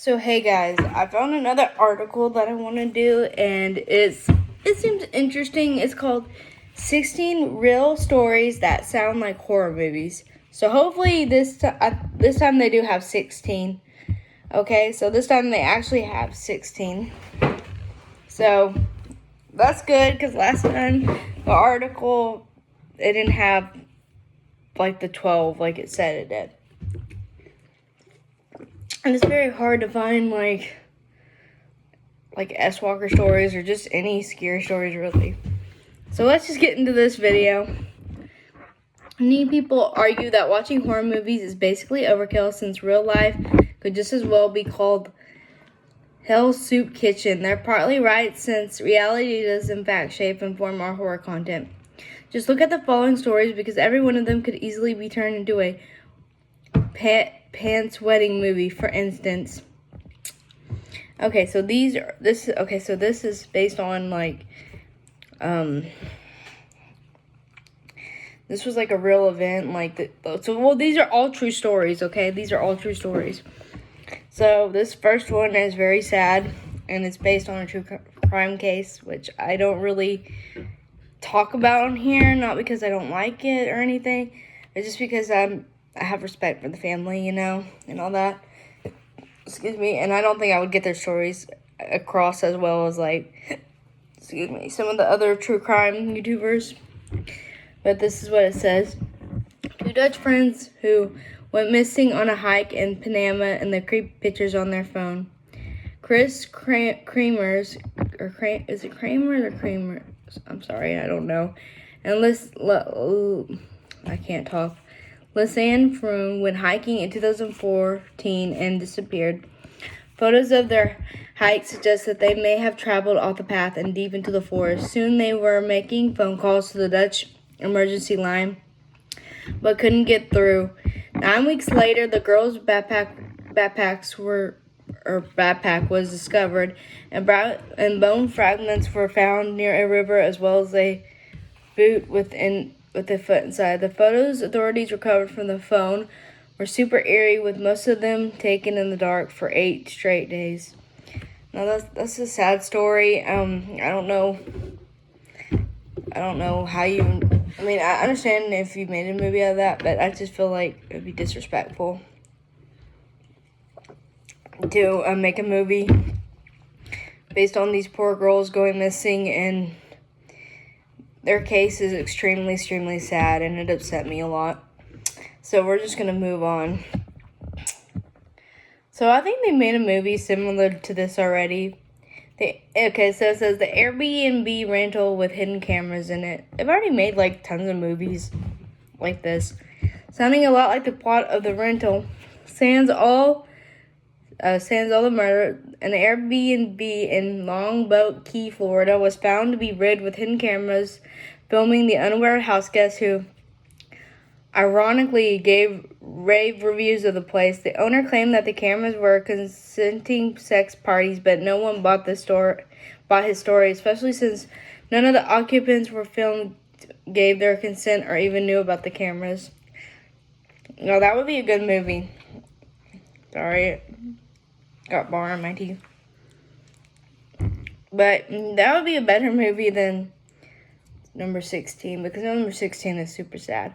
So hey guys, I found another article that I want to do, and it seems interesting. It's called 16 Real Stories That Sound Like Horror Movies. So hopefully this time they do have 16. Okay, so this time they actually have 16. So that's good because last time the article it didn't have like the 12 like it said it did. And it's very hard to find like S. Walker stories or just any scary stories really. So let's just get into this video. Many people argue that watching horror movies is basically overkill since real life could just as well be called Hell's Soup Kitchen. They're partly right since reality does in fact shape and form our horror content. Just look at the following stories because every one of them could easily be turned into a pants wedding movie, for instance. Okay, so this is based on this was like a real event, these are all true stories, okay? These are all true stories. So this first one is very sad, and it's based on a true crime case, which I don't really talk about on here, not because I don't like it or anything, but just because I have respect for the family, and all that. Excuse me, and I don't think I would get their stories across as well as some of the other true crime YouTubers. But this is what it says. Two Dutch friends who went missing on a hike in Panama and the creepy pictures on their phone. Chris Kramers, is it Kramers or Kramers? I'm sorry, I don't know. And I can't talk. Lisanne Froome went hiking in 2014 and disappeared. Photos of their hike suggest that they may have traveled off the path and deep into the forest. Soon they were making phone calls to the Dutch emergency line, but couldn't get through. 9 weeks later, the girls' backpack was discovered, and bone fragments were found near a river, as well as a boot with a foot inside. The photos authorities recovered from the phone were super eerie, with most of them taken in the dark for 8 straight days. Now that's a sad story. I don't know how you. I mean, I understand if you made a movie out of that, but I just feel like it would be disrespectful to make a movie based on these poor girls going missing, and their case is extremely, extremely sad, and it upset me a lot. So we're just going to move on. So I think they made a movie similar to this already. So it says the Airbnb rental with hidden cameras in it. They've already made tons of movies like this, sounding a lot like the plot of The Rental. Sans all the murder, an Airbnb in Longboat Key, Florida, was found to be rigged with hidden cameras, filming the unaware house guests who ironically gave rave reviews of the place. The owner claimed that the cameras were consenting sex parties, but no one bought his story, especially since none of the occupants were filmed, gave their consent, or even knew about the cameras. Now that would be a good movie. Sorry, got bar on my teeth. But that would be a better movie than number 16, because number 16 is super sad.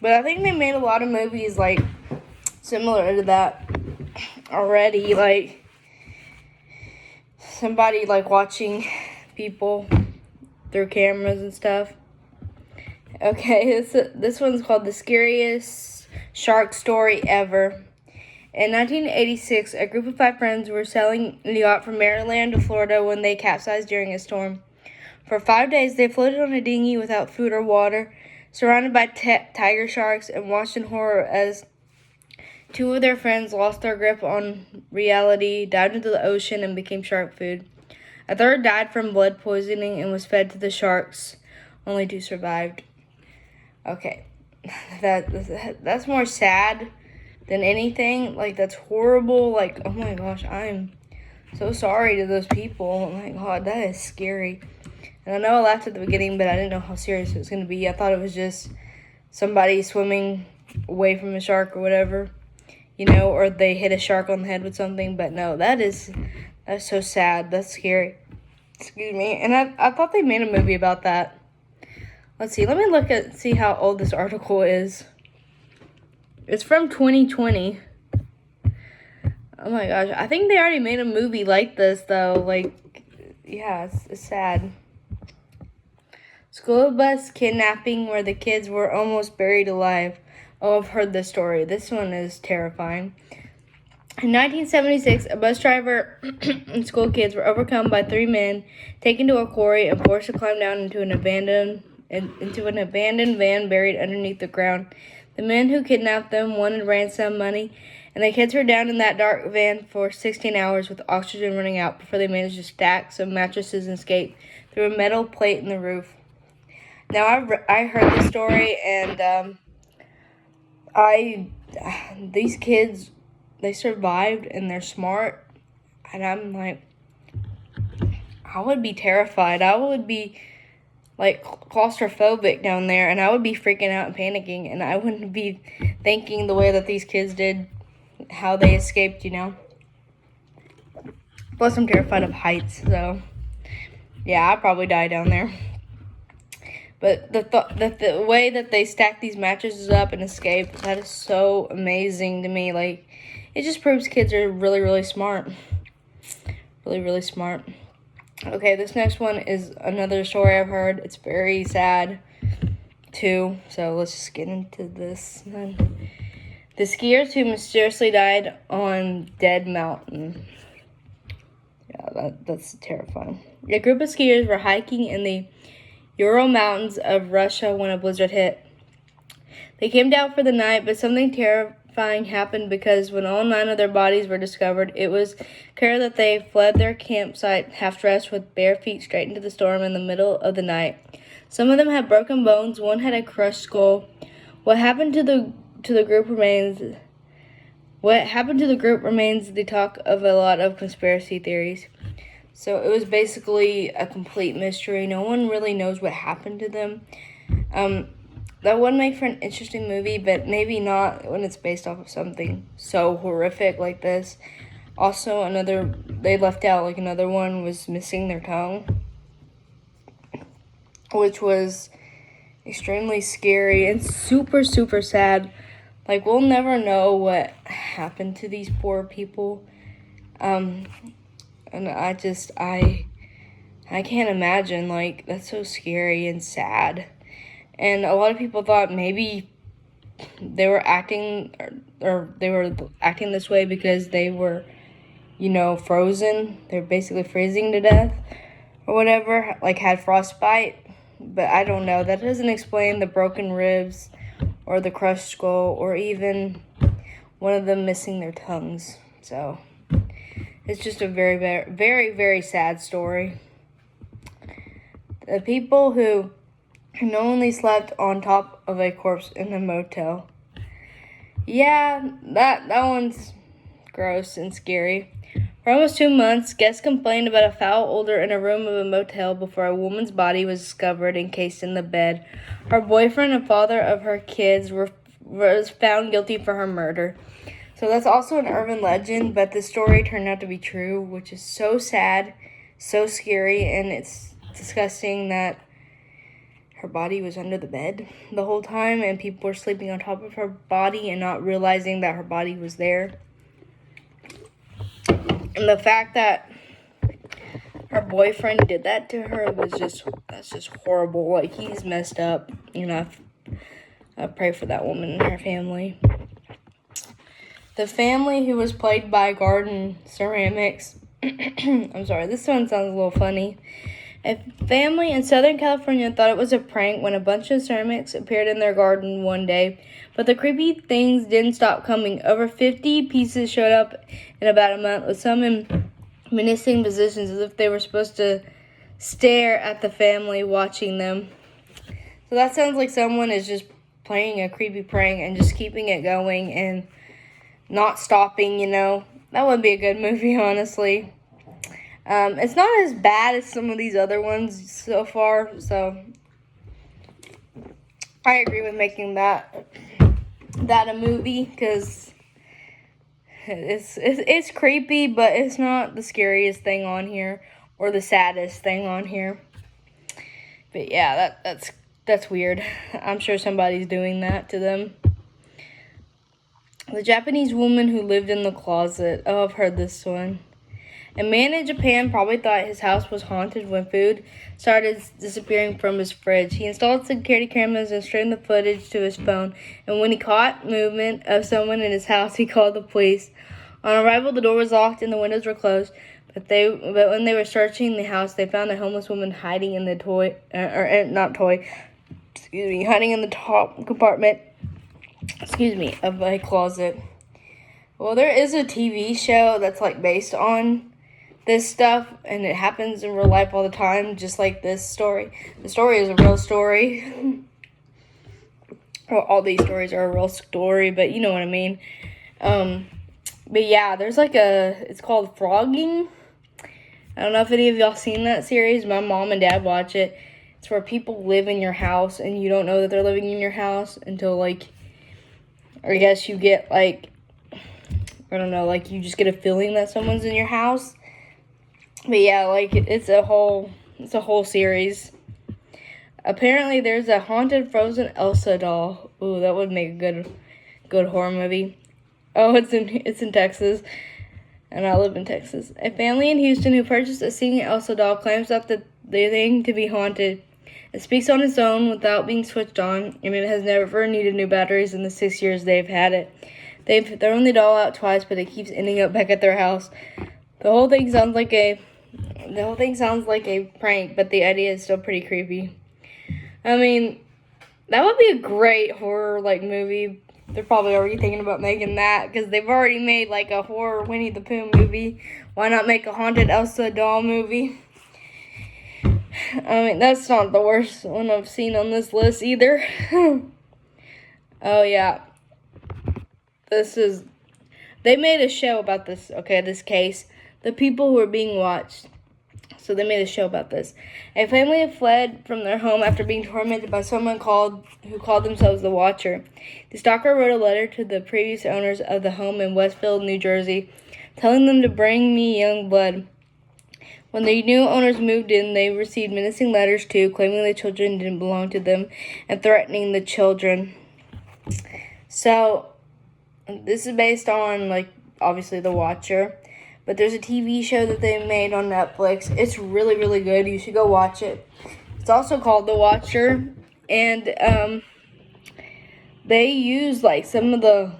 But I think they made a lot of movies similar to that already, somebody watching people through cameras and stuff. Okay, this one's called The Scariest Shark Story Ever. In 1986, a group of 5 friends were sailing a yacht from Maryland to Florida when they capsized during a storm. For 5 days, they floated on a dinghy without food or water, surrounded by tiger sharks, and watched in horror as 2 of their friends lost their grip on reality, dived into the ocean, and became shark food. A third died from blood poisoning and was fed to the sharks. Only 2 survived. Okay, that's more sad than anything. That's horrible. Oh my gosh, I'm so sorry to those people. Oh my god, that is scary. And I know I laughed at the beginning, but I didn't know how serious it was going to be. I thought it was just somebody swimming away from a shark or whatever. or they hit a shark on the head with something. But no, that's so sad. That's scary. Excuse me. And I thought they made a movie about that. Let's see. Let me see how old this article is. It's from 2020. Oh my gosh. I think they already made a movie like this, though. Yeah, it's sad. School bus kidnapping where the kids were almost buried alive. Oh, I've heard this story. This one is terrifying. In 1976, a bus driver and school kids were overcome by 3 men, taken to a quarry, and forced to climb down into an abandoned van buried underneath the ground. The men who kidnapped them wanted ransom money, and the kids were down in that dark van for 16 hours with oxygen running out before they managed to stack some mattresses and escape through a metal plate in the roof. Now, I heard this story, and these kids, they survived, and they're smart, and I'm like, I would be terrified. I would be claustrophobic down there, and I would be freaking out and panicking, and I wouldn't be thinking the way that these kids did, how they escaped, Plus, I'm terrified of heights, so yeah, I'd probably die down there. But the way that they stack these mattresses up and escape, that is so amazing to me. It just proves kids are really, really smart. Really, really smart. Okay, this next one is another story I've heard. It's very sad, too. So let's just get into this. The skiers who mysteriously died on Dead Mountain. Yeah, that's terrifying. A group of skiers were hiking in the Ural Mountains of Russia when a blizzard hit. They camped out for the night, but something terrifying happened because when all 9 of their bodies were discovered, it was clear that they fled their campsite half-dressed with bare feet straight into the storm in the middle of the night. Some of them had broken bones. One had a crushed skull. What happened to the group remains the talk of a lot of conspiracy theories. So it was basically a complete mystery. No one really knows what happened to them. That would make for an interesting movie, but maybe not when it's based off of something so horrific like this. Also, they left out, another one was missing their tongue, which was extremely scary and super, super sad. We'll never know what happened to these poor people. And I can't imagine, that's so scary and sad. And a lot of people thought maybe they were acting, or they were acting this way because they were, frozen. They're basically freezing to death or whatever, had frostbite. But I don't know. That doesn't explain the broken ribs or the crushed skull or even one of them missing their tongues. So it's just a very, very, very, very sad story. The people who knowingly slept on top of a corpse in a motel. Yeah, that one's gross and scary. For almost 2 months, guests complained about a foul odor in a room of a motel before a woman's body was discovered encased in the bed. Her boyfriend and father of her kids was found guilty for her murder. So that's also an urban legend, but the story turned out to be true, which is so sad, so scary, and it's disgusting that her body was under the bed the whole time, and people were sleeping on top of her body and not realizing that her body was there. And the fact that her boyfriend did that to her that's just horrible. He's messed up. I pray for that woman and her family. The family who was played by Garden Ceramics. I'm sorry, this one sounds a little funny. A family in Southern California thought it was a prank when a bunch of ceramics appeared in their garden one day, but the creepy things didn't stop coming. Over 50 pieces showed up in about a month, with some in menacing positions as if they were supposed to stare at the family watching them. So that sounds like someone is just playing a creepy prank and just keeping it going and not stopping, That would be a good movie, honestly. It's not as bad as some of these other ones so far, so I agree with making that a movie, because It's creepy, but it's not the scariest thing on here or the saddest thing on here. But yeah, that's weird. I'm sure somebody's doing that to them. The Japanese woman who lived in the closet. Oh, I've heard this one. A man in Japan probably thought his house was haunted when food started disappearing from his fridge. He installed security cameras and streamed the footage to his phone, and when he caught movement of someone in his house, he called the police. On arrival, the door was locked and the windows were closed, but when they were searching the house, they found a homeless woman hiding in the hiding in the top compartment, of a closet. Well, there is a TV show that's like based on this stuff, and it happens in real life all the time, just like this story. The story is a real story. Well, all these stories are a real story, but you know what I mean. But yeah, there's like it's called Frogging. I don't know if any of y'all seen that series. My mom and dad watch it. It's where people live in your house, and you don't know that they're living in your house until, like, or I guess you get, like, I don't know, like, you just get a feeling that someone's in your house. But yeah, like, it's a whole series. Apparently, there's a haunted frozen Elsa doll. Ooh, that would make a good horror movie. Oh, it's in Texas, and I live in Texas. A family in Houston who purchased a singing Elsa doll claims that the thing to be haunted. It speaks on its own without being switched on, and it has never needed new batteries in the 6 years they've had it. They've thrown the doll out twice, but it keeps ending up back at their house. The whole thing sounds like a prank, but the idea is still pretty creepy. I mean, that would be a great horror movie. They're probably already thinking about making that because they've already made like a horror Winnie the Pooh movie. Why not make a haunted Elsa doll movie? I mean, that's not the worst one I've seen on this list either. Oh yeah, they made a show about this. Okay, this case, the people who are being watched. So they made a show about this. A family had fled from their home after being tormented by someone who called themselves the Watcher. The stalker wrote a letter to the previous owners of the home in Westfield, New Jersey, telling them to bring me young blood. When the new owners moved in, they received menacing letters too, claiming the children didn't belong to them and threatening the children. So this is based on, like, obviously The Watcher. But there's a TV show that they made on Netflix. It's really, really good. You should go watch it. It's also called The Watcher. And they use, like, some of the,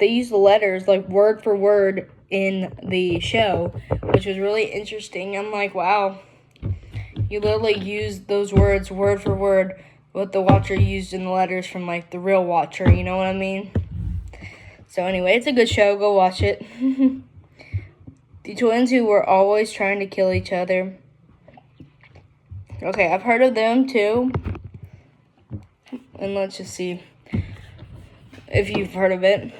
they use the letters, like, word for word in the show, which was really interesting. I'm like, wow. You literally use those words word for word, what the Watcher used in the letters from, like, the real Watcher. You know what I mean? So anyway, it's a good show. Go watch it. The twins who were always trying to kill each other. Okay, I've heard of them too. And let's just see if you've heard of it.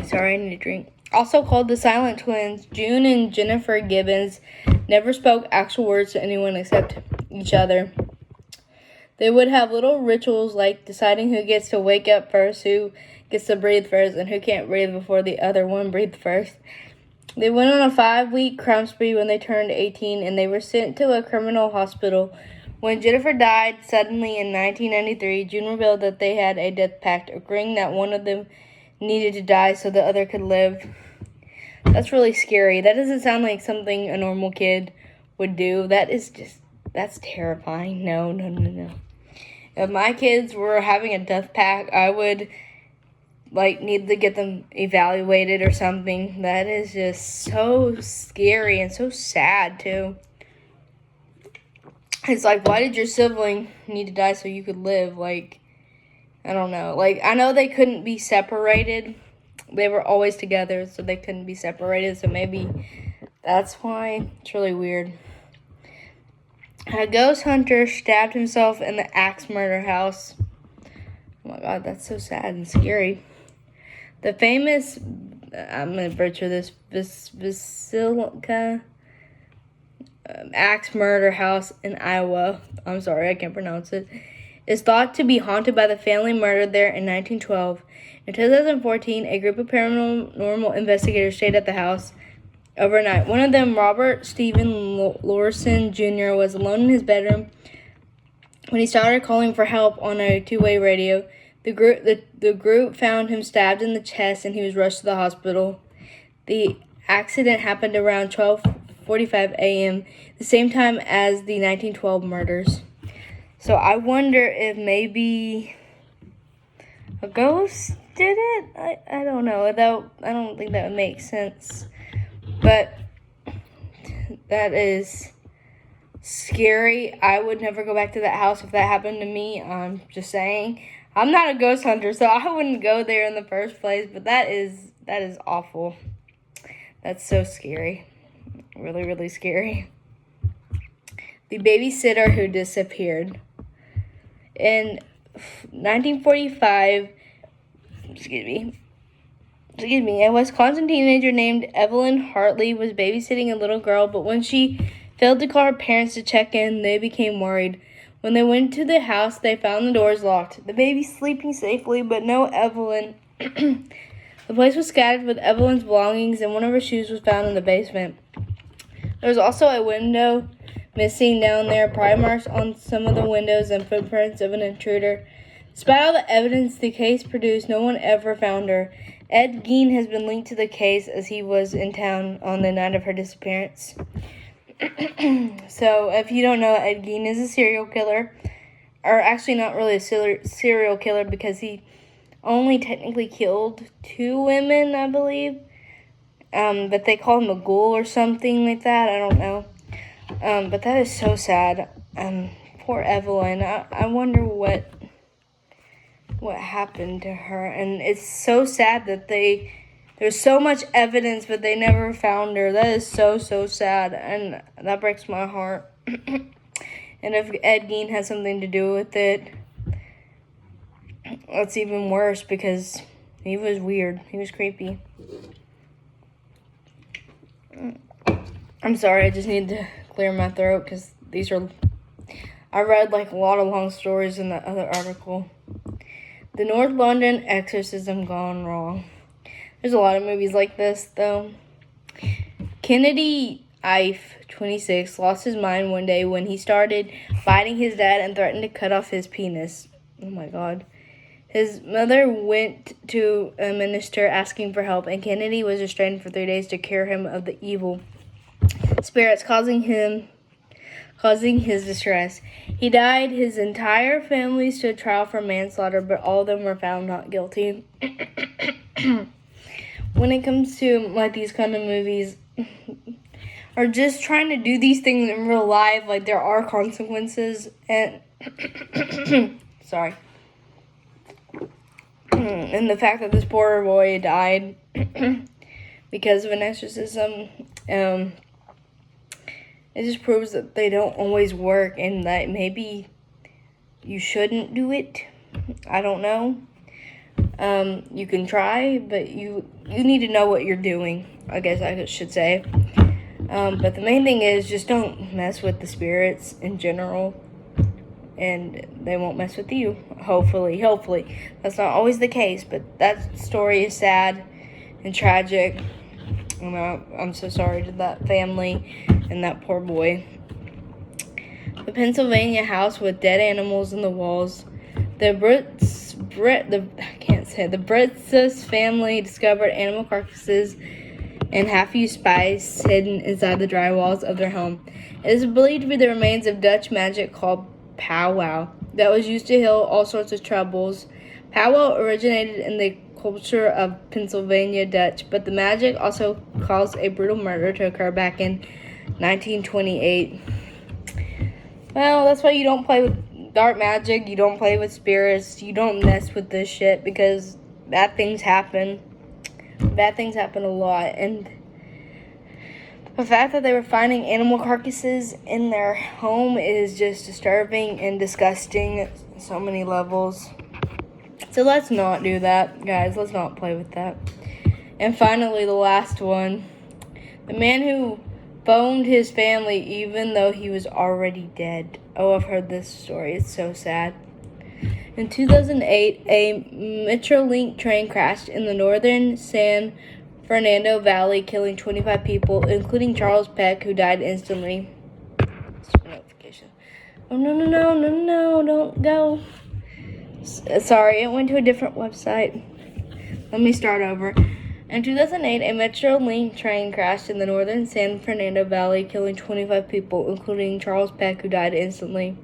Sorry, I need a drink. Also called the Silent Twins, June and Jennifer Gibbons never spoke actual words to anyone except each other. They would have little rituals like deciding who gets to wake up first, who gets to breathe first, and who can't breathe before the other one breathed first. They went on a 5-week crime spree when they turned 18, and they were sent to a criminal hospital. When Jennifer died suddenly in 1993, June revealed that they had a death pact, agreeing that one of them needed to die so the other could live. That's really scary. That doesn't sound like something a normal kid would do. That's terrifying. No. If my kids were having a death pact, I would, need to get them evaluated or something. That is just so scary and so sad, too. It's like, why did your sibling need to die so you could live? I don't know. I know they couldn't be separated. They were always together, so they couldn't be separated. So maybe that's why. It's really weird. A ghost hunter stabbed himself in the Axe Murder House. Oh my god, that's so sad and scary. The famous, I'm going to butcher this, Basilica Axe Murder House in Iowa. I'm sorry, I can't pronounce it. is thought to be haunted by the family murdered there in 1912. In 2014, a group of paranormal investigators stayed at the house overnight. One of them, Robert Stephen Lorson Jr., was alone in his bedroom when he started calling for help on a two-way radio. The group found him stabbed in the chest and he was rushed to the hospital. The accident happened around 12:45 a.m., the same time as the 1912 murders. So I wonder if maybe a ghost did it? I don't know. I don't think that would make sense. But that is scary. I would never go back to that house if that happened to me. I'm just saying. I'm not a ghost hunter, so I wouldn't go there in the first place. But that is awful. That's so scary. Really, really scary. The babysitter who disappeared. In 1945, a Wisconsin teenager named Evelyn Hartley was babysitting a little girl, but when she failed to call her parents to check in, they became worried. When they went to the house, they found the doors locked. The baby sleeping safely, but no Evelyn. The place was scattered with Evelyn's belongings, and one of her shoes was found in the basement. There was also a window missing down there, pry marks on some of the windows, and footprints of an intruder. Despite all the evidence the case produced, no one ever found her. Ed Gein has been linked to the case as he was in town on the night of her disappearance. So, if you don't know, Ed Gein is a serial killer. Or actually not really a serial killer because he only technically killed 2 women, I believe. But they call him a ghoul or something like that. I don't know. But that is so sad. Poor Evelyn. I wonder what happened to her. And it's so sad that there's so much evidence, but they never found her. That is so, so sad. And that breaks my heart. And if Ed Gein has something to do with it, that's even worse because he was weird. He was creepy. I'm sorry, I just need to clear my throat because I read like a lot of long stories in the other article. The North London exorcism gone wrong. There's a lot of movies like this though. Kennedy Ife, 26, lost his mind one day when he started biting his dad and threatened to cut off his penis. Oh my God. His mother went to a minister asking for help, and Kennedy was restrained for 3 days to cure him of the evil spirits causing his distress. He died. His entire family stood trial for manslaughter, but all of them were found not guilty. When it comes to like these kind of movies, or just trying to do these things in real life, like there are consequences, and sorry. And the fact that this poor boy died because of an exorcism, it just proves that they don't always work and that maybe you shouldn't do it. I don't know. You can try, but you need to know what you're doing, I guess I should say. But the main thing is just don't mess with the spirits in general. And they won't mess with you. Hopefully. That's not always the case, but that story is sad and tragic. I'm so sorry to that family and that poor boy. The Pennsylvania house with dead animals in the walls. The Britzes family discovered animal carcasses and half-used spice hidden inside the dry walls of their home. It is believed to be the remains of Dutch magic called powwow that was used to heal all sorts of troubles. Powwow originated in the culture of Pennsylvania Dutch, but the magic also caused a brutal murder to occur back in 1928. Well, that's why you don't play with dark magic, you don't play with spirits, you don't mess with this shit because bad things happen. Bad things happen a lot, and the fact that they were finding animal carcasses in their home is just disturbing and disgusting at so many levels. So let's not do that, guys. Let's not play with that. And finally, the last one. The man who phoned his family even though he was already dead. Oh, I've heard this story. It's so sad. In 2008, a Metrolink train crashed in the northern San Fernando Valley, killing 25 people, including Charles Peck, who died instantly. Notification. Oh, no, don't go. Sorry, it went to a different website. Let me start over. In 2008, a Metrolink train crashed in the northern San Fernando Valley, killing 25 people, including Charles Peck, who died instantly.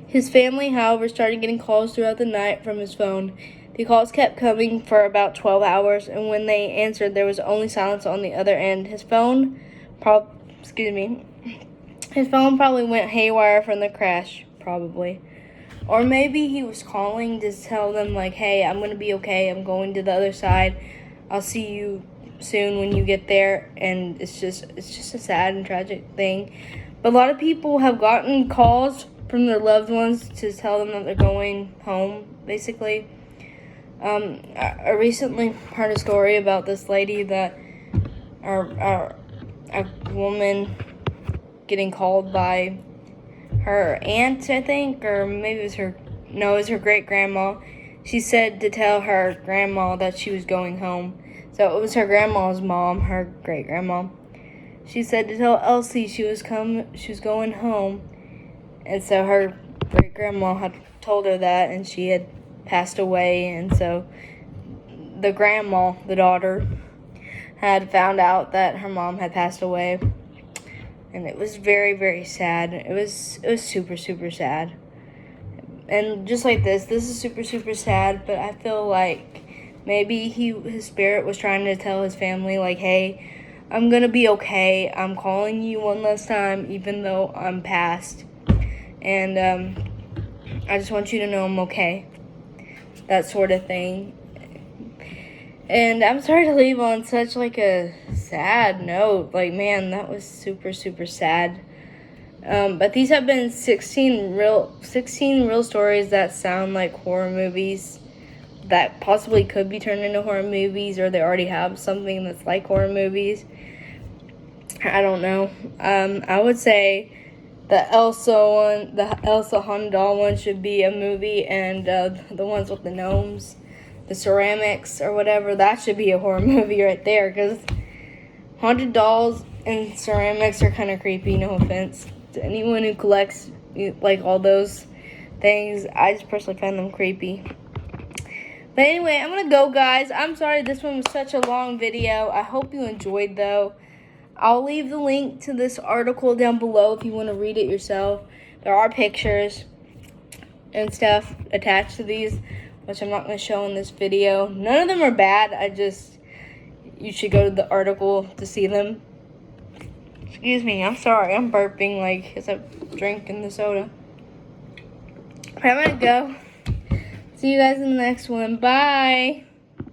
His family, however, started getting calls throughout the night from his phone. The calls kept coming for about 12 hours, and when they answered, there was only silence on the other end. His phone probably went haywire from the crash, probably. Or maybe he was calling to tell them, like, hey, I'm going to be okay. I'm going to the other side. I'll see you soon when you get there. And it's just a sad and tragic thing. But a lot of people have gotten calls from their loved ones to tell them that they're going home, basically. I recently heard a story about this lady that, a woman getting called by her aunt, I think, or maybe it was her great-grandma. She said to tell her grandma that she was going home. So it was her grandma's mom, her great-grandma. She said to tell Elsie she was going home. And so her great-grandma had told her that, and she had passed away. And so the grandma, the daughter, had found out that her mom had passed away. And it was very, very sad. It was super, super sad. And just like this is super, super sad, but I feel like maybe his spirit was trying to tell his family, like, hey, I'm going to be okay. I'm calling you one last time, even though I'm past. And I just want you to know I'm okay. That sort of thing. And I'm sorry to leave on such like a sad note. Like, man, that was super, super sad. But these have been 16 real stories that sound like horror movies that possibly could be turned into horror movies, or they already have something that's like horror movies. I don't know. I would say the Elsa Haunted Doll one should be a movie, and the ones with the gnomes, the ceramics or whatever, that should be a horror movie right there, because haunted dolls and ceramics are kind of creepy, no offense to anyone who collects like all those things. I just personally find them creepy. But anyway, I'm gonna go, guys. I'm sorry this one was such a long video. I hope you enjoyed, though. I'll leave the link to this article down below if you want to read it yourself. There are pictures and stuff attached to these, which I'm not going to show in this video. None of them are bad. You should go to the article to see them. Excuse me, I'm sorry. I'm burping like as I'm drinking the soda. I'm going to go. See you guys in the next one. Bye.